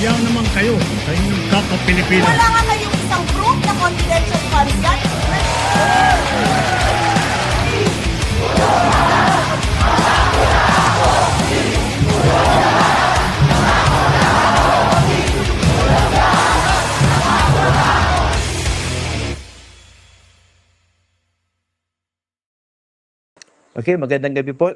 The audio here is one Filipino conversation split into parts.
Kaya naman kayo, kayong kapwa-Pilipino. Wala nga kayong isang proof na confidential funds yan. Okay, magandang gabi po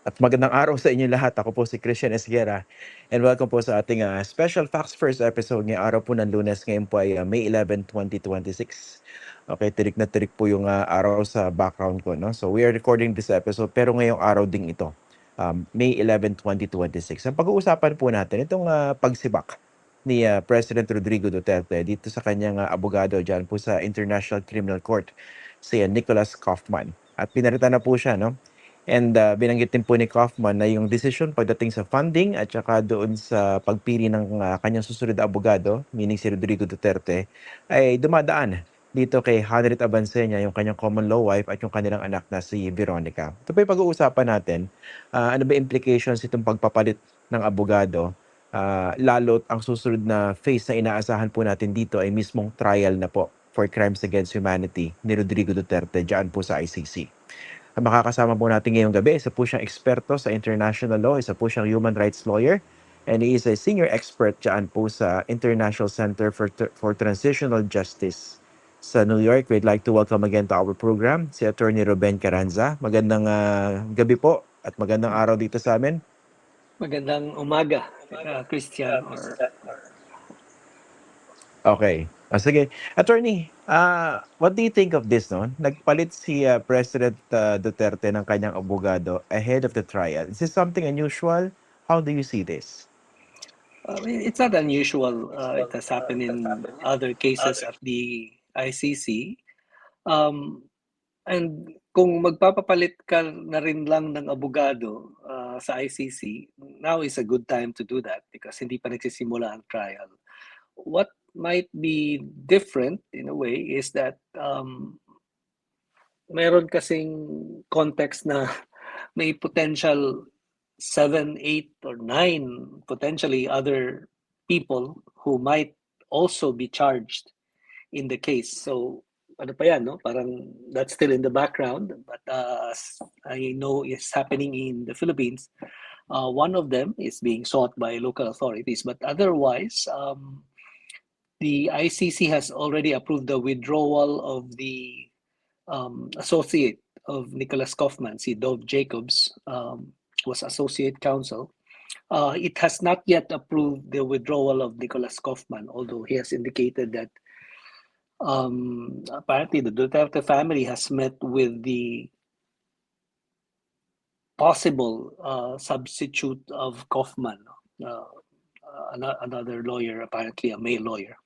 at magandang araw sa inyo lahat. Ako po si Christian Esguera and welcome po sa ating special Facts First episode ngayong araw po ng Lunes. Ngayon po ay May 11, 2026. Okay, tirik na tirik po yung araw sa background ko, no? So we are recording this episode pero ngayong araw ding ito, May 11, 2026. Ang pag-uusapan po natin itong pagsibak ni President Rodrigo Duterte dito sa kanyang abogado dyan po sa International Criminal Court, si Nicholas Kaufman. At pinarita na po siya, no? And binanggit din po ni Kaufman na yung decision pagdating sa funding at saka doon sa pagpili ng kanyang susunod na abogado, meaning si Rodrigo Duterte, ay dumadaan dito kay Hanrit Abansenya, yung kanyang common law wife at yung kanilang anak na si Veronica. Ito pa yung pag-uusapan natin. Ano ba implications itong pagpapalit ng abogado? Lalo't ang susunod na phase na inaasahan po natin dito ay mismong trial na po for crimes against humanity ni Rodrigo Duterte dyan po sa ICC. Ang makakasama po natin ngayong gabi, isa po siyang eksperto sa international law, isa po siyang human rights lawyer, and he is a senior expert dyan po sa International Center for Transitional Justice sa New York. We'd like to welcome again to our program si Attorney Ruben Carranza. Magandang gabi po at magandang araw dito sa amin. Magandang umaga, Christian. Okay. Sige. Attorney, what do you think of this, no? Nagpalit si President Duterte ng kanyang abogado ahead of the trial. Is this something unusual? How do you see this? It's not unusual. It has happened in other cases of the ICC. And kung magpapapalit ka na rin lang ng abogado sa ICC, now is a good time to do that because hindi pa nagsisimula ang trial. What might be different in a way is that meron kasing context na may potential 7, 8, or 9 potentially other people who might also be charged in the case. So ano pa yan, no? Parang that's still in the background, but I know it's happening in the Philippines. One of them is being sought by local authorities, but otherwise, the ICC has already approved the withdrawal of the associate of Nicholas Kaufman, si Dov Jacobs, was associate counsel. It has not yet approved the withdrawal of Nicholas Kaufman, although he has indicated that apparently the Duterte family has met with the possible substitute of Kaufman, another lawyer, apparently a male lawyer.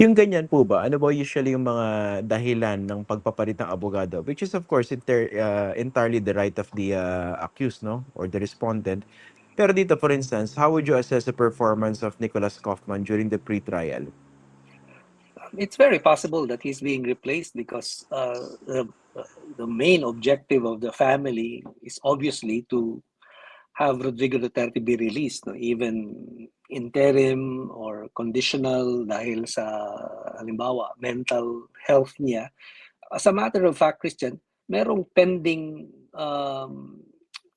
Yung ganyan po ba, ano ba usually yung mga dahilan ng pagpapalit ng abogado? Which is of course entirely the right of the accused, no? Or the respondent. Pero dito, for instance, how would you assess the performance of Nicholas Kaufman during the pre-trial? It's very possible that he's being replaced because the main objective of the family is obviously to have Rodrigo Duterte be released, no? Even interim or conditional dahil sa halimbawa mental health niya. As a matter of fact, Christian, merong pending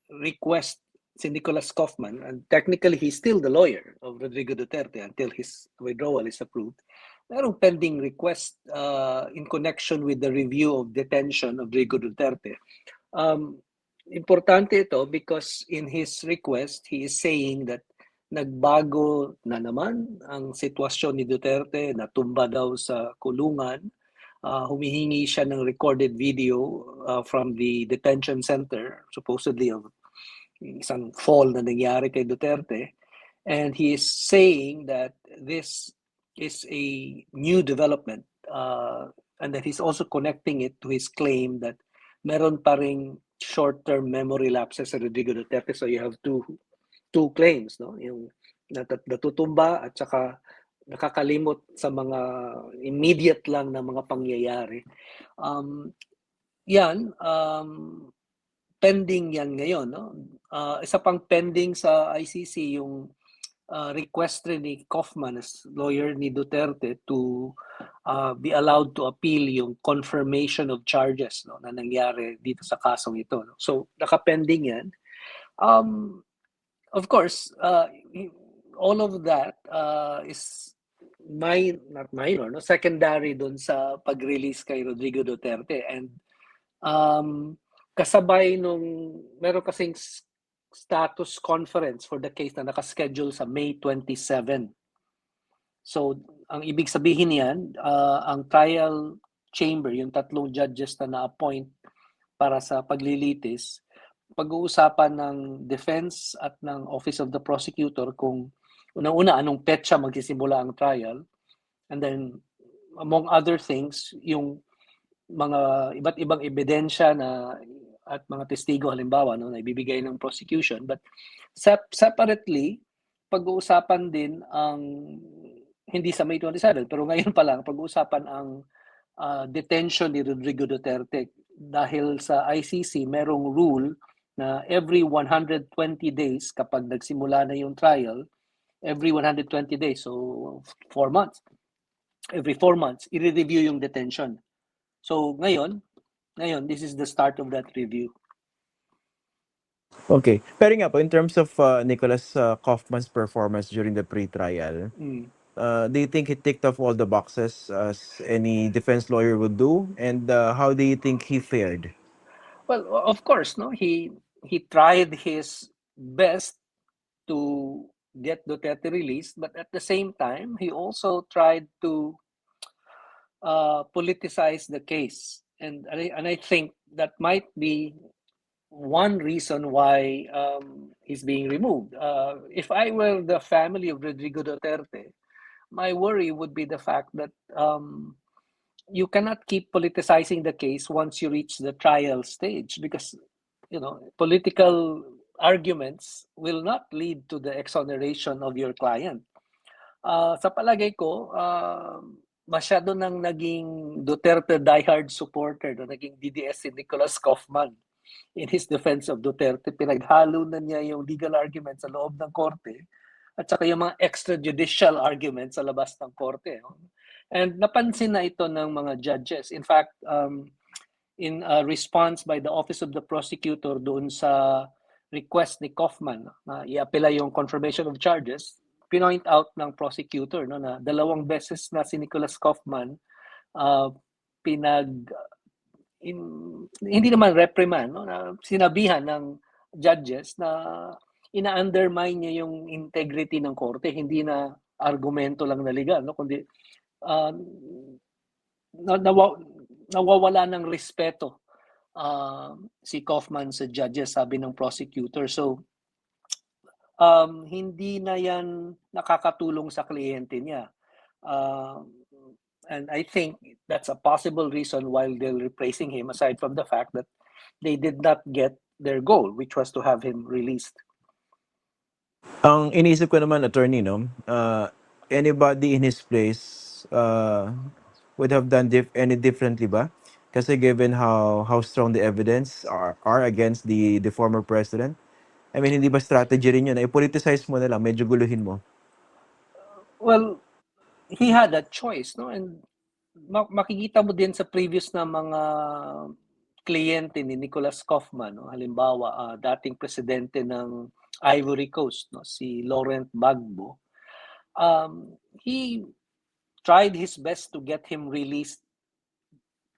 request si Nicholas Kaufman, and technically he's still the lawyer of Rodrigo Duterte until his withdrawal is approved. Merong pending request in connection with the review of detention of Rodrigo Duterte. Importante ito because in his request, he is saying that nagbago na naman ang sitwasyon ni Duterte, natumba daw sa kulungan. Humihingi siya ng recorded video from the detention center, supposedly of isang fall na nangyari kay Duterte. And he is saying that this is a new development and that he's also connecting it to his claim that meron pa ring short-term memory lapses sa Rodrigo Duterte. So you have two claims, no? Yung natutumba at saka nakakalimot sa mga immediate lang na mga pangyayari. Yan, pending yan ngayon, no? Isa pang pending sa ICC yung request rin ni Kaufman as lawyer ni Duterte to be allowed to appeal yung confirmation of charges, no, na nangyari dito sa kasong ito, no? So nakapending yan. Of course, all of that is not minor, no, secondary doon sa pag-release kay Rodrigo Duterte. And kasabay nung meron kasing status conference for the case na nakaschedule sa May 27. So, ang ibig sabihin niyan, ang trial chamber, yung 3 judges na na-appoint para sa paglilitis, pag-uusapan ng defense at ng Office of the Prosecutor kung unang-una anong petsa magsisimula ang trial, and then among other things, yung mga iba't ibang ebidensya na at mga testigo halimbawa, no, na ibibigay ng prosecution. But separately, pag-uusapan din ang hindi sa May 27, pero ngayon pa lang pag-uusapan ang detention ni Rodrigo Duterte dahil sa ICC merong rule na every 120 days kapag nagsimula na yung trial, every 120 days, so 4 months, every 4 months, i-review yung detention. So ngayon, this is the start of that review. Okay. Pero nga po, in terms of Nicholas Kaufman's performance during the pre-trial, do you think he ticked off all the boxes as any defense lawyer would do? And how do you think he fared? Well, of course, no, he tried his best to get Duterte released, but at the same time, he also tried to politicize the case, and I think that might be one reason why he's being removed. If I were the family of Rodrigo Duterte, my worry would be the fact that you cannot keep politicizing the case once you reach the trial stage, because political arguments will not lead to the exoneration of your client. Sa palagay ko, masyado nang naging Duterte diehard supporter, naging DDS si Nicholas Kaufman in his defense of Duterte. Pinaghalo na niya yung legal arguments sa loob ng korte at saka yung mga extrajudicial arguments sa labas ng korte. And napansin na ito ng mga judges. In fact, in a response by the Office of the Prosecutor doon sa request ni Kaufman na i-apela yung confirmation of charges, pinoint out ng prosecutor na 2 beses na si Nicholas Kaufman hindi naman reprimand, na sinabihan ng judges na ina-undermine niya yung integrity ng korte, hindi na argumento lang na legal, kundi nawawala ng respeto si Kaufman sa judges, sabi ng prosecutor. So hindi na yan nakakatulong sa kliyente niya. And I think that's a possible reason why they're replacing him, aside from the fact that they did not get their goal, which was to have him released. Ang iniisip ko naman, attorney, anybody in his place would have done any differently ba? Kasi given how strong the evidence are against the former president, I mean, hindi ba strategy rin yun? I-politicize mo na lang, medyo guluhin mo. Well, he had a choice, and makikita mo din sa previous na mga kliyente ni Nicholas Kaufman, halimbawa dating presidente ng Ivory Coast, si Laurent Gbagbo. He tried his best to get him released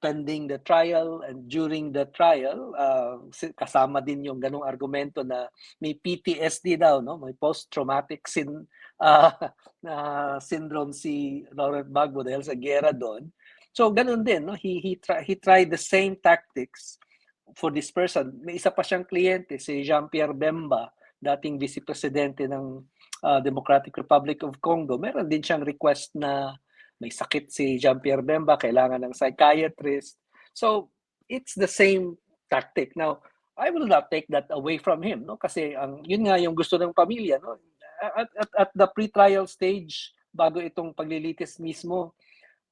pending the trial, and during the trial kasama din yung ganung argumento na may PTSD daw, may post-traumatic syndrome si Laurent Gbagbo dahil sa gera doon. So ganun din, he tried the same tactics for this person. May isa pa siyang kliyente, si Jean-Pierre Bemba, dating vice presidente ng Democratic Republic of Congo. Meron din siyang request na may sakit si Jean-Pierre Bemba, kailangan ng psychiatrist. So it's the same tactic. Now, I will not take that away from him, kasi yun nga yung gusto ng pamilya, at the pre-trial stage, bago itong paglilitis mismo,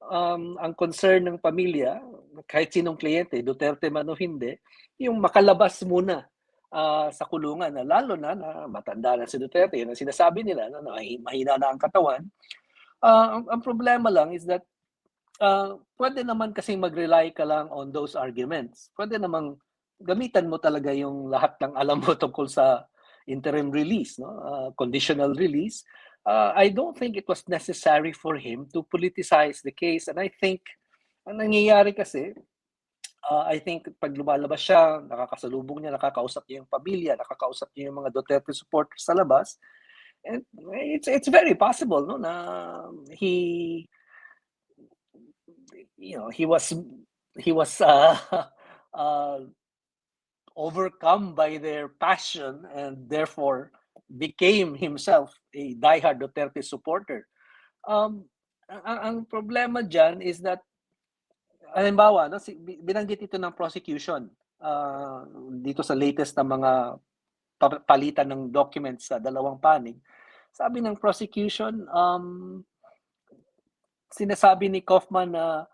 ang concern ng pamilya, kahit sinong kliyente, Duterte man o hindi, yung makalabas muna sa kulungan, na lalo na matanda na si Duterte, yun ang sinasabi nila, na mahina na ang katawan. Ang problema lang is that pwede naman kasing mag-rely ka lang on those arguments. Pwede namang gamitan mo talaga yung lahat ng alam mo tungkol sa interim release, no? Conditional release. I don't think it was necessary for him to politicize the case. And I think, ang nangyayari kasi, I think pag lumalabas siya, nakakasalubong niya, nakakausap niya yung pamilya, nakakausap niya yung mga Duterte supporters sa labas, and it's very possible, no, na he was overcome by their passion and therefore became himself a diehard Duterte supporter. Ang problema dyan is that, halimbawa, no, binanggit ito ng prosecution dito sa latest na mga palitan ng documents sa dalawang panig. Sabi ng prosecution, sinasabi ni Kaufman na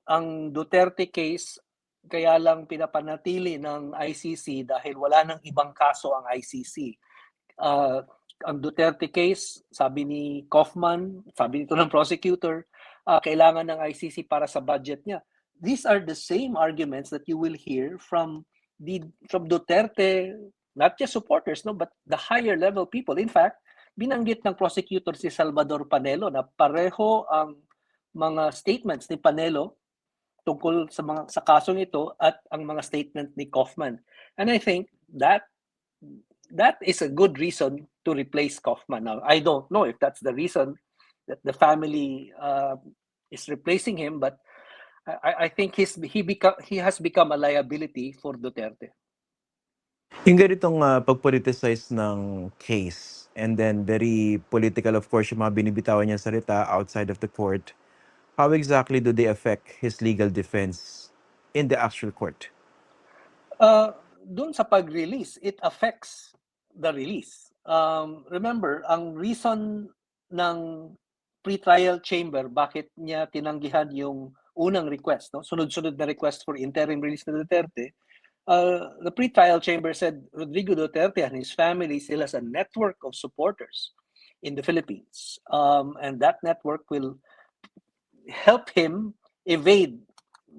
ang Duterte case kaya lang pinapanatili ng ICC dahil wala nang ibang kaso ang ICC. Ang Duterte case, sabi ni Kaufman, sabi nito ng prosecutor, kailangan ng ICC para sa budget niya. These are the same arguments that you will hear from Duterte, not just supporters, no, but the higher level people. In fact, binanggit ng prosecutor si Salvador Panelo na pareho ang mga statements ni Panelo tungkol sa kasong ito at ang mga statement ni Kaufman. And I think that is a good reason to replace Kaufman. Now, I don't know if that's the reason that the family is replacing him, but I think he has become a liability for Duterte. Yung ganitong pag-politicize ng case, and then very political, of course, yung mga binibitawan niya salita outside of the court, how exactly do they affect his legal defense in the actual court? Dun sa pag-release, it affects the release. Remember, ang reason ng pre-trial chamber, bakit niya tinanggihan yung unang request, no? Sunod-sunod na request for interim release na Duterte, the pre-trial chamber said Rodrigo Duterte and his family still has a network of supporters in the Philippines. And that network will help him evade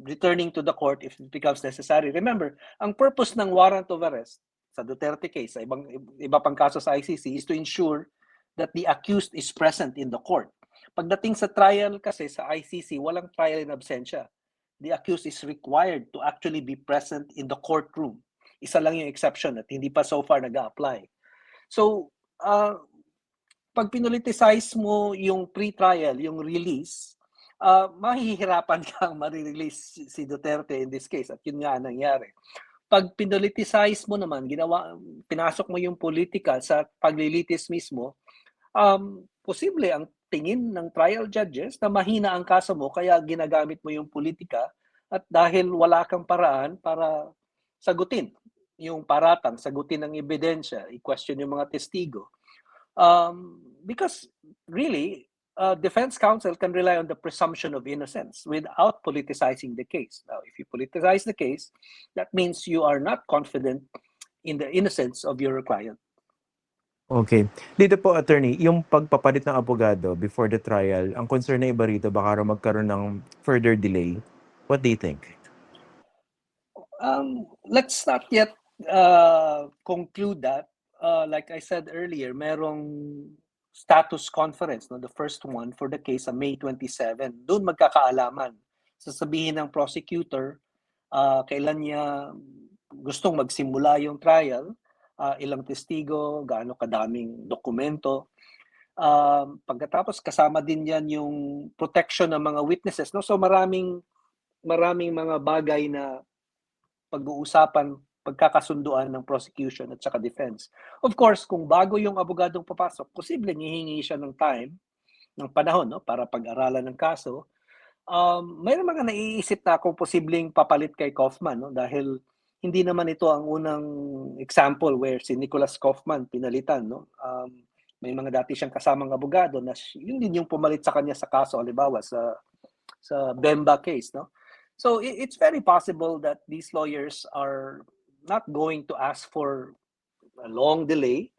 returning to the court if it becomes necessary. Remember, ang purpose ng warrant of arrest sa Duterte case, sa iba pang kaso sa ICC, is to ensure that the accused is present in the court. Pagdating sa trial kasi sa ICC, walang trial in absentia. The accused is required to actually be present in the courtroom. Isa lang yung exception at hindi pa so far nag-a-apply. So, pag pinoliticize mo yung pre-trial, yung release, mahihirapan kang ma-release si Duterte in this case. At yun nga nangyari. Pag pinoliticize mo naman, pinasok mo yung politika sa paglilitis mismo, posible ang tingin ng trial judges na mahina ang kaso mo kaya ginagamit mo yung politika at dahil wala kang paraan para sagutin yung paratang, sagutin ang ebidensya, i-question yung mga testigo. Because really, defense counsel can rely on the presumption of innocence without politicizing the case. Now, if you politicize the case, that means you are not confident in the innocence of your client. Okay. Dito po, attorney, yung pagpapalit ng abogado before the trial, ang concern na iba rito, baka raw magkaroon ng further delay. What do you think? Let's not yet conclude that. Like I said earlier, merong status conference, no, the first one for the case sa May 27. Doon magkakaalaman. Sasabihin ng prosecutor kailan niya gustong magsimula yung trial, ilang testigo, gaano kadaming dokumento. Pagkatapos kasama din yan yung protection ng mga witnesses, no? So maraming mga bagay na pag-uusapan, pagkakasunduan ng prosecution at saka defense. Of course, kung bago yung abogadong papasok, posibleng hihingi siya ng time, ng panahon, no, para pag-aralan ng kaso. Mayroon mga naiisip na kung posibleng papalit kay Kaufman, no, dahil hindi naman ito ang unang example where si Nicholas Kaufman pinalitan, no? May mga dati siyang kasamang abogado na yun din yung pumalit sa kanya sa kaso, halimbawa sa Bemba case, no? So it's very possible that these lawyers are not going to ask for a long delay,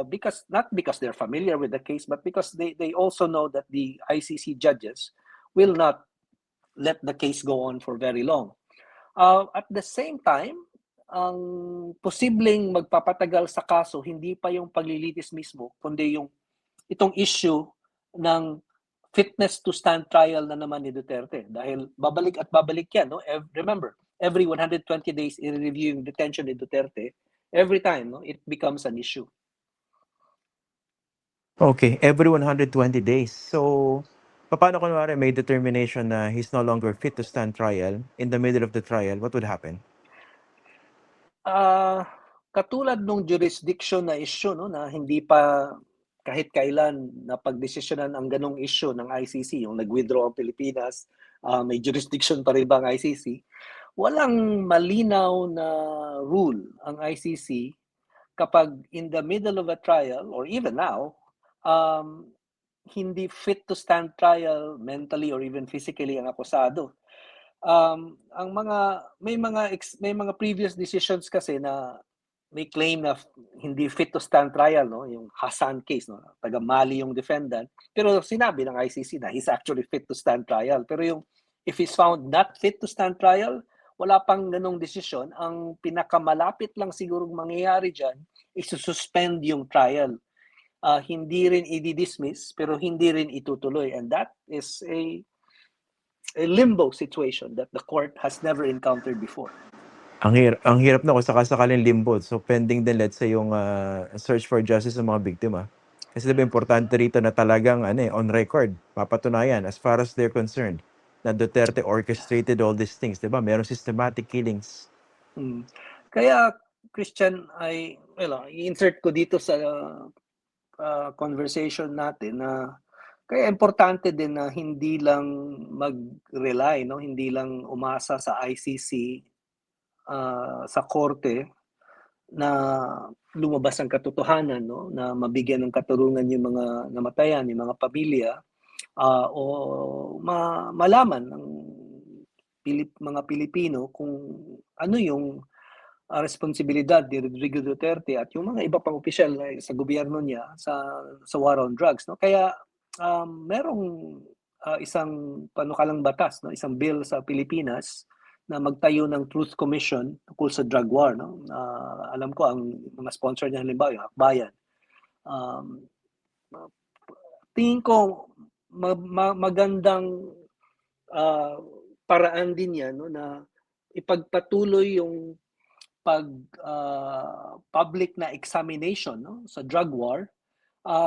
because not because they're familiar with the case, but because they also know that the ICC judges will not let the case go on for very long. At the same time, ang posibleng magpapatagal sa kaso hindi pa yung paglilitis mismo, kundi yung itong issue ng fitness to stand trial na naman ni Duterte. Dahil babalik at babalik yan. No? Remember, every 120 days i-review yung detention ni Duterte. Every time, no, it becomes an issue. Okay, every 120 days. So, paano kunwari may determination na he's no longer fit to stand trial in the middle of the trial, what would happen? Katulad nung jurisdiction na issue, no, na hindi pa kahit kailan na pagdesisyonan ang ganong issue ng ICC, yung nag-withdraw ang Pilipinas, may jurisdiction pa rin ba ang ICC? Walang malinaw na rule ang ICC kapag in the middle of a trial, or even now, hindi fit to stand trial mentally or even physically ang akusado. May mga previous decisions kasi na may claim na hindi fit to stand trial, no, yung Hassan case, no, taga Mali yung defendant, pero sinabi ng ICC na he's actually fit to stand trial. Pero yung if he's found not fit to stand trial, wala pang ganong desisyon. Ang pinakamalapit lang sigurong mangyayari diyan is to suspend yung trial. Hindi rin i-dismiss, pero hindi rin itutuloy, and that is a limbo situation that the court has never encountered before. Ang hirap na kung sakasakaling limbo. So, pending din, let's say, yung search for justice ng mga biktima. Kasi diba, importante rito na talagang on record, papatunayan as far as they're concerned na Duterte orchestrated all these things. Diba? Merong systematic killings. Kaya, Christian, i-insert ko dito sa conversation natin na kaya importante din na hindi lang mag-rely, no? Hindi lang umasa sa ICC, sa korte na lumabas ang katotohanan, no, na mabigyan ng katarungan yung mga namatayan, yung mga pamilya, o malaman ng mga Pilipino kung ano yung responsibilidad ni Rodrigo Duterte at yung mga iba pang opisyal sa gobyerno niya sa war on drugs, no. Kaya merong isang panukalang batas, no, isang bill sa Pilipinas na magtayo ng Truth Commission tungkol sa drug war, no? Alam ko ang mga sponsor niya halimbawa yung Akbayan. Tingin ko magandang paraan din yan, no, na ipagpatuloy yung public na examination, no, sa drug war,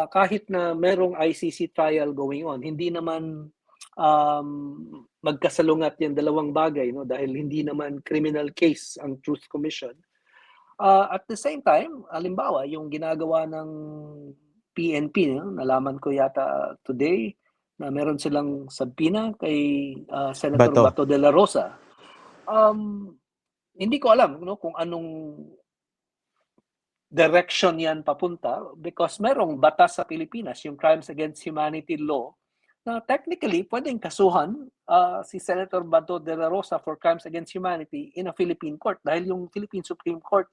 kahit na merong ICC trial going on. Hindi naman magkasalungat yung dalawang bagay, no, dahil hindi naman criminal case ang Truth Commission. At the same time, halimbawa, yung ginagawa ng PNP, no, nalaman ko yata today na meron silang subpoena kay Senator Bato de la Rosa. Hindi ko alam, no, kung anong direction yan papunta, because merong batas sa Pilipinas, yung Crimes Against Humanity Law, na technically pwedeng kasuhan si Senator Bato de la Rosa for crimes against humanity in a Philippine court, dahil yung Philippine Supreme Court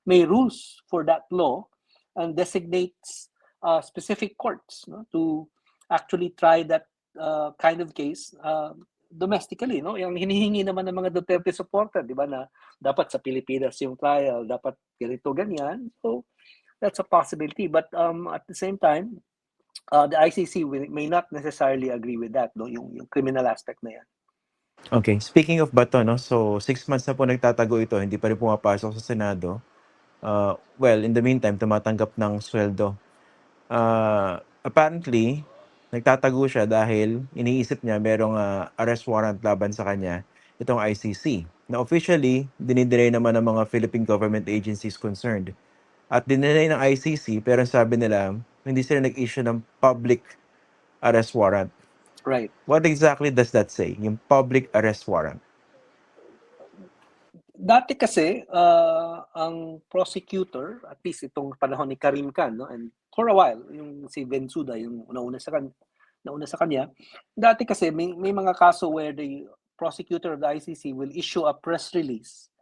may rules for that law and designates specific courts, no, to actually try that kind of case domestically, no. Yung hinihingi naman ng mga Duterte supporter, di ba, na dapat sa Pilipinas yung trial, dapat ganito ganyan. So that's a possibility, but at the same time, the ICC may not necessarily agree with that, no, yung criminal aspect na yan. Okay, speaking of Bato, no, so 6 months na po nagtatago ito, hindi pa rin pumapasok sa Senado. Well, in the meantime, tumatanggap ng sweldo. Apparently, nagtatago siya dahil iniisip niya merong arrest warrant laban sa kanya, itong ICC. Na officially, dinideny naman ng mga Philippine government agencies concerned. At dinideny ng ICC, pero sabi nila, hindi sila nag-issue ng public arrest warrant. Right. What exactly does that say, yung public arrest warrant? Dati kasi, ang prosecutor, at least itong panahon ni Karim Khan, no, and for a while, yung si Bensouda, yung nauna sa kanya, dati kasi may mga kaso where the prosecutor of the ICC will issue a press release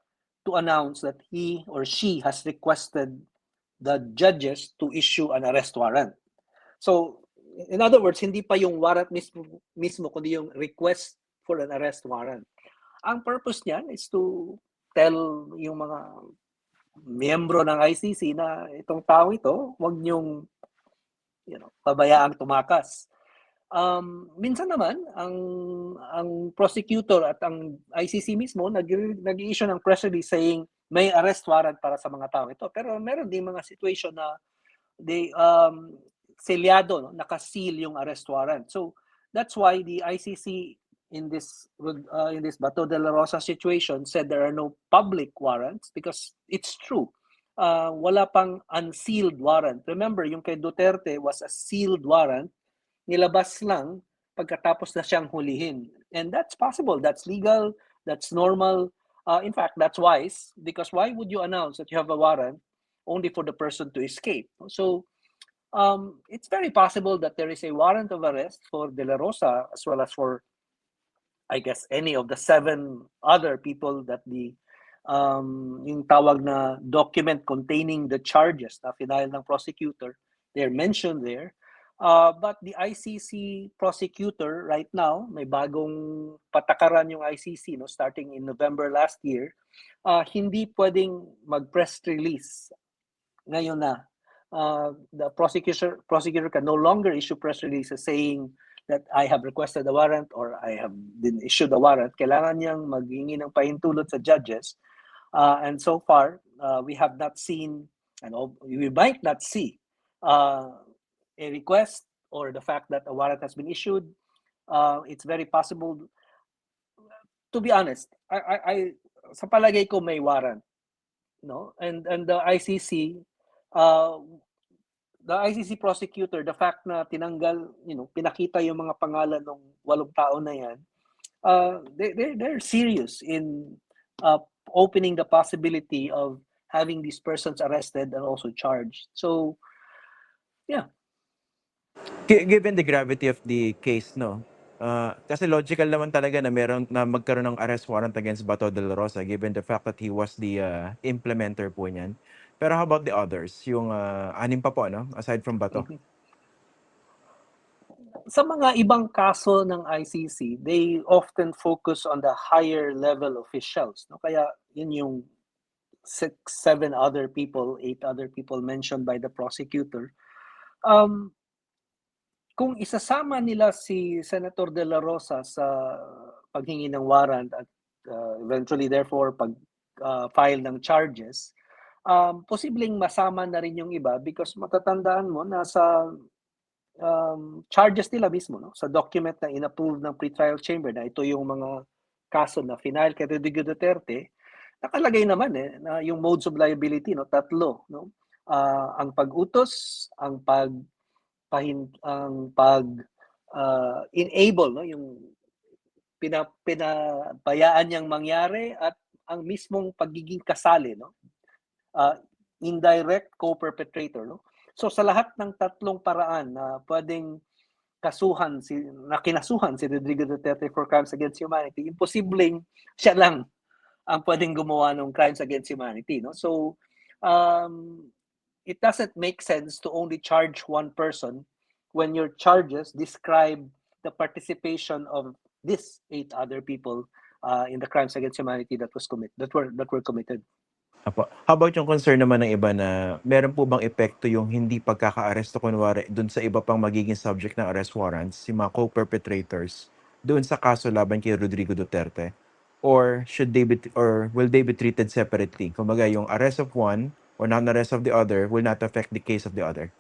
to announce that he or she has requested the judges to issue an arrest warrant. So, in other words, hindi pa yung warrant mismo kundi yung request for an arrest warrant. Ang purpose niyan is to tell yung mga miyembro ng ICC na itong tao ito, wag niyong pabayaang tumakas. Minsan naman ang prosecutor at ang ICC mismo nag-i-issue ng press release saying may arrest warrant para sa mga tao ito. Pero meron din mga situation na selyado, no? Naka-seal yung arrest warrant. So that's why the ICC in this Bato de la Rosa situation said there are no public warrants because it's true. Wala pang unsealed warrant. Remember, yung kay Duterte was a sealed warrant. Nilabas lang pagkatapos na siyang hulihin. And that's possible. That's legal. That's normal. In fact, that's wise. Because why would you announce that you have a warrant only for the person to escape? So, it's very possible that there is a warrant of arrest for De La Rosa as well as for, I guess, any of the 7 other people that yung tawag na document containing the charges na final ng prosecutor, they're mentioned there. But the ICC prosecutor right now, may bagong patakaran yung ICC, no, starting in November last year, hindi pwedeng mag-press release ngayon na. The prosecutor can no longer issue press releases saying that I have requested a warrant or I have been issued a warrant. Kailangan niyang maghingi ng pahintulot sa judges. And so far, we have not seen, and we might not see, a request or the fact that a warrant has been issued. It's very possible. To be honest, I sa palagay ko may warrant, no? And the ICC prosecutor, the fact na tinanggal, pinakita yung mga pangalan ng 8 tao na yan, they're serious in opening the possibility of having these persons arrested and also charged. So, yeah. Given the gravity of the case, no? Kasi logical naman talaga na magkaroon ng arrest warrant against Bato de la Rosa given the fact that he was the implementer po niyan. Pero how about the others? Yung 6 pa po, no? Aside from Bato. Mhm. Sa mga ibang kaso ng ICC, they often focus on the higher level officials, no? Kaya yun yung 6, 7 other people, 8 other people mentioned by the prosecutor. Kung isasama nila si Senator De La Rosa sa paghingi ng warrant at eventually therefore file ng charges, posibleng masama na rin yung iba because matatandaan mo na sa charges nila mismo, no? Sa document na inapprove ng pretrial chamber na ito yung mga kaso na final kay Rodrigo Duterte, nakalagay naman na yung modes of liability, no, 3, no? Ang pag-utos, ang enable, no, yung pinabayaan niyang mangyari at ang mismong pagiging kasali, no? Indirect co-perpetrator, no? So sa lahat ng 3 paraan na pwedeng kinasuhan si Rodrigo Duterte for crimes against humanity, imposibleng siya lang ang pwedeng gumawa ng crimes against humanity, no? So it doesn't make sense to only charge one person when your charges describe the participation of these 8 other people in the crimes against humanity that were committed. Apo. How about yung concern naman ng iba na meron po bang epekto yung hindi pagkaka-aresto kunwari dun sa iba pang magiging subject ng arrest warrants, si mga co-perpetrators doon sa kaso laban kay Rodrigo Duterte? Or will they be treated separately? Kumbaga, yung arrest of one or non-arrest of the other will not affect the case of the other.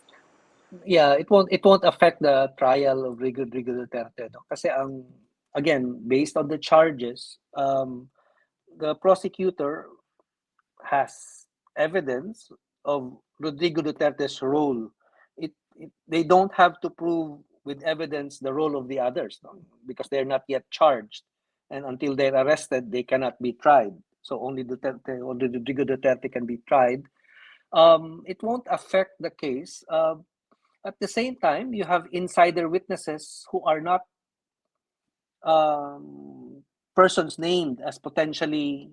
Yeah, it won't affect the trial of Rodrigo Duterte, no? Kasi again, based on the charges, the prosecutor has evidence of Rodrigo Duterte's role. They don't have to prove with evidence the role of the others, no? Because they're not yet charged, and until they're arrested, they cannot be tried. So only Rodrigo Duterte can be tried. It won't affect the case. At the same time, you have insider witnesses who are not persons named as potentially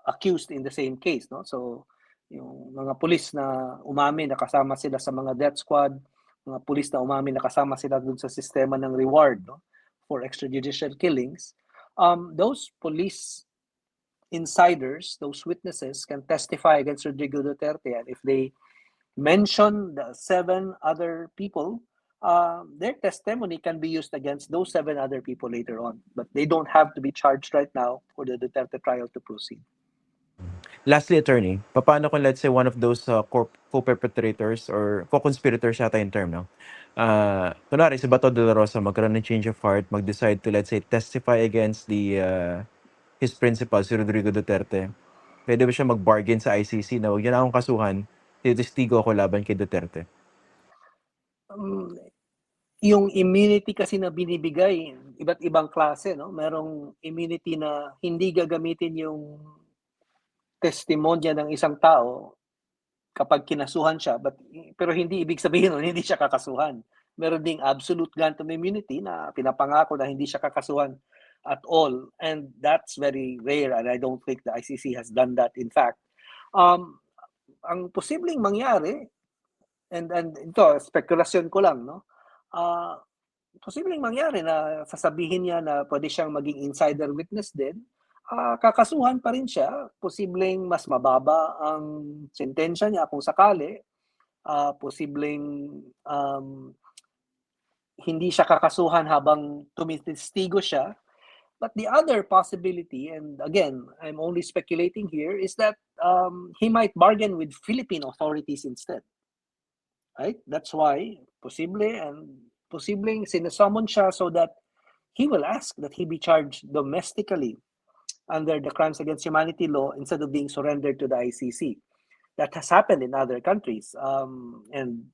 accused in the same case, no? So yung mga pulis na umamin na kasama sila sa mga death squad, mga pulis na umamin na kasama sila dun sa sistema ng reward, no, for extrajudicial killings, those police insiders, those witnesses can testify against Rodrigo Duterte, and if they mention the 7 other people, their testimony can be used against those 7 other people later on. But they don't have to be charged right now for the Duterte trial to proceed. Lastly, attorney, paano kung let's say one of those co-perpetrators or co-conspirators yata yung term, no? Kunwari, si Bato de la Rosa magkaroon ng change of heart, mag-decide to, let's say, testify against his principal, si Rodrigo Duterte. Pwede ba siya mag-bargain sa ICC na huwag niya na akong kasuhan, titistigo ako laban kay Duterte? Yung immunity kasi na binibigay, iba't ibang klase, no? Merong immunity na hindi gagamitin yung testimonya ng isang tao kapag kinasuhan siya, pero hindi ibig sabihin nun, hindi siya kakasuhan. Meron ding absolute grant of immunity na pinapangako na hindi siya kakasuhan at all, and that's very rare, and I don't think the ICC has done that. In fact, ang posibleng mangyari, and ito, spekulasyon ko lang, no? Posibleng mangyari na sasabihin niya na pwede siyang maging insider witness din, kakasuhan pa rin siya, posibleng mas mababa ang sentensya niya kung sakali, posibleng hindi siya kakasuhan habang tumitistigo siya. But the other possibility, and again, I'm only speculating here, is that he might bargain with Philippine authorities instead. Right? That's why, posibleng sinasummon siya so that he will ask that he be charged domestically under the Crimes Against Humanity law instead of being surrendered to the ICC. That has happened in other countries. And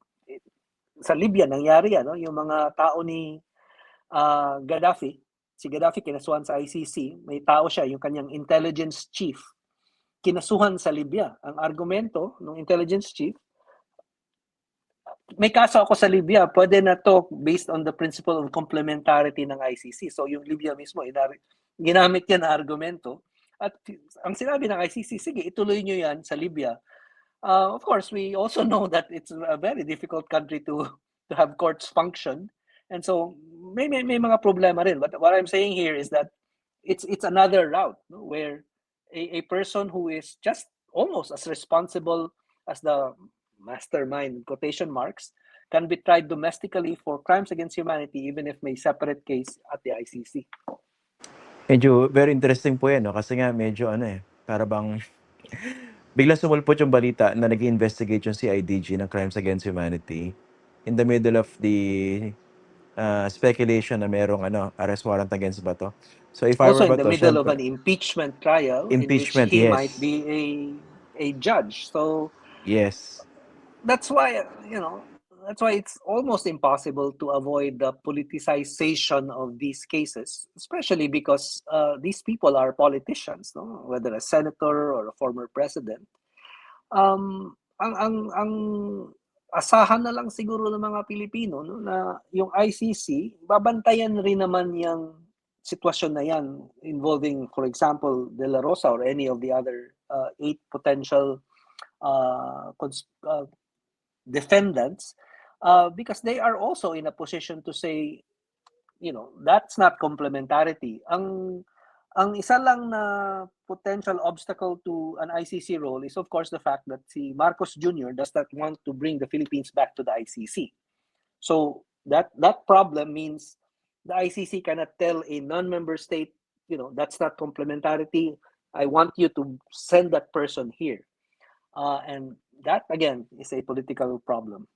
sa Libya, nangyari yan, no? Yung mga tao ni Gaddafi, si Gaddafi kinasuhan sa ICC, may tao siya, yung kanyang intelligence chief, kinasuhan sa Libya. Ang argumento ng intelligence chief, may kaso ako sa Libya, pwede na to based on the principle of complementarity ng ICC. So yung Libya mismo, ginamit yan na argumento. At ang sinabi ng ICC, sige, ituloy nyo yan sa Libya. Of course, we also know that it's a very difficult country to have courts function. And so may mga problema rin. But what I'm saying here is that it's another route, no, where a person who is just almost as responsible as the mastermind, quotation marks, can be tried domestically for crimes against humanity even if may separate case at the ICC. Medyo very interesting po yan, no? Kasi nga medyo para bang biglang sumulpot yung balita na nag-investigate yung CIDG ng Crimes Against Humanity in the middle of the speculation na merong arrest warrant against Bato. So if Also I were in the Bato, middle of syempre, an impeachment trial impeachment, in which he yes. might be a judge. So Yes. that's why it's almost impossible to avoid the politicization of these cases, especially because these people are politicians, no? Whether a senator or a former president. Ang asahan na lang siguro ng mga Pilipino, no, na yung ICC babantayan rin naman yung sitwasyon na yan involving, for example, De La Rosa or any of the other 8 potential defendants, because they are also in a position to say, that's not complementarity. Ang isa lang na potential obstacle to an ICC role is, of course, the fact that si Marcos Jr. does not want to bring the Philippines back to the ICC. So that problem means the ICC cannot tell a non-member state, that's not complementarity. I want you to send that person here. And that, again, is a political problem.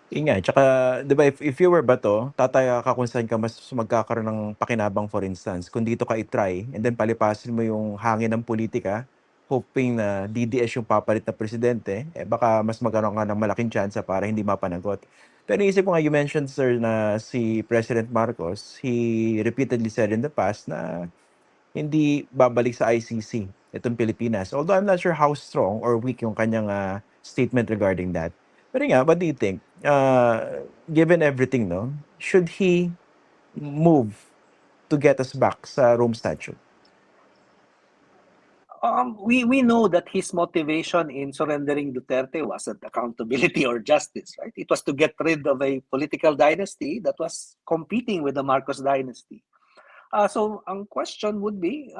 Ingay, tsaka, di ba, if you were Bato, tataya ka kung saan ka mas magkakaroon ng pakinabang, for instance. Kung dito ka itry, and then palipasin mo yung hangin ng politika, hoping na DDS yung papalit na presidente, baka mas magkaroon ka ng malaking chance para hindi mapanagot. Pero isip ko nga, you mentioned, sir, na si President Marcos, he repeatedly said in the past na hindi babalik sa ICC itong Pilipinas. Although I'm not sure how strong or weak yung kanyang statement regarding that. Pero nga, what do you think? Given everything, no, should he move to get us back sa Rome Statute? We know that his motivation in surrendering Duterte wasn't accountability or justice, right? It was to get rid of a political dynasty that was competing with the Marcos dynasty. So ang question would be,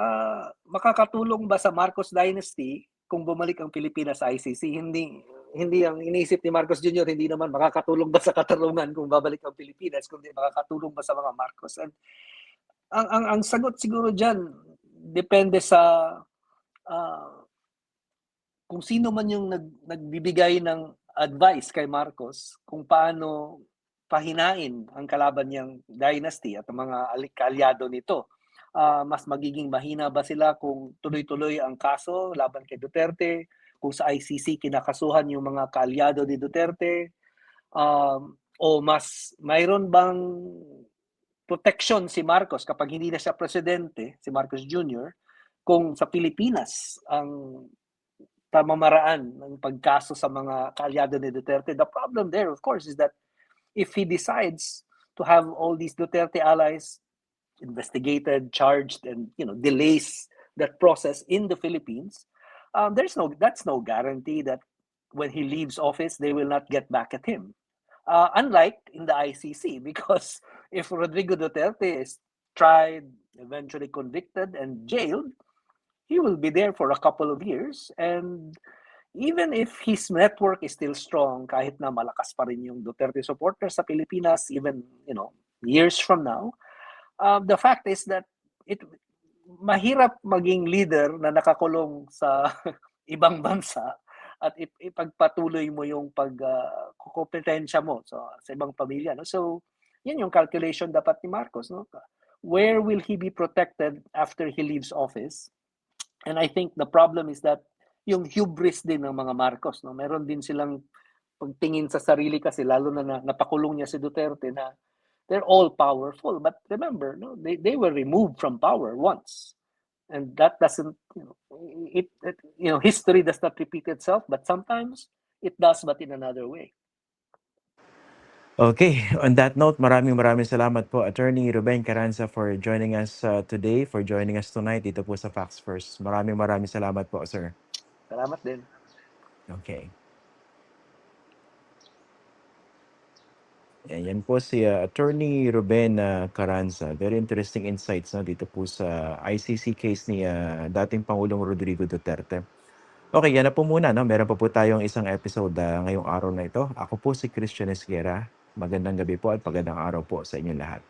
makakatulong ba sa Marcos dynasty kung bumalik ang Pilipinas sa ICC? Hindi ang iniisip ni Marcos Jr., hindi naman makakatulong ba sa katarungan kung babalik ang Pilipinas, kundi makakatulong ba sa mga Marcos? And ang sagot siguro diyan depende sa kung sino man yung nagbibigay ng advice kay Marcos kung paano pahinain ang kalaban niyang dynasty at ang mga kaalyado nito. Mas magiging mahina ba sila kung tuloy-tuloy ang kaso laban kay Duterte, kung sa ICC kinakasuhan yung mga kaalyado ni Duterte, o mas mayroon bang protection si Marcos kapag hindi na siya presidente, si Marcos Jr., kung sa Pilipinas ang pamamaraan ng pagkaso sa mga kaalyado ni Duterte. The problem there, of course, is that if he decides to have all these Duterte allies investigated, charged, and delays that process in the Philippines, that's no guarantee that when he leaves office they will not get back at him. Unlike in the ICC, because if Rodrigo Duterte is tried, eventually convicted, and jailed, he will be there for a couple of years, and even if his network is still strong, kahit na malakas pa rin yung Duterte supporters sa Pilipinas, even years from now, the fact is that mahirap maging leader na nakakulong sa ibang bansa at ipagpatuloy mo yung pagkompetensya mo sa ibang pamilya. No? So, yan yung calculation dapat ni Marcos. No? Where will he be protected after he leaves office? And I think the problem is that yung hubris din ng mga Marcos, no? Meron din silang pagtingin sa sarili kasi lalo na napakulong niya si Duterte na they're all powerful. But remember, no, they were removed from power once. And that doesn't, history does not repeat itself, but sometimes it does, but in another way. Okay, on that note, maraming salamat po, Attorney Ruben Carranza, for joining us today, for joining us tonight dito po sa Facts First. Maraming salamat po, sir. Salamat din. Okay. Yan po si Attorney Ruben Carranza. Very interesting insights dito po sa ICC case ni dating Pangulong Rodrigo Duterte. Okay, yan na po muna. Meron pa po tayong isang episode ngayong araw na ito. Ako po si Christian Esguerra. Magandang gabi po at magandang araw po sa inyong lahat.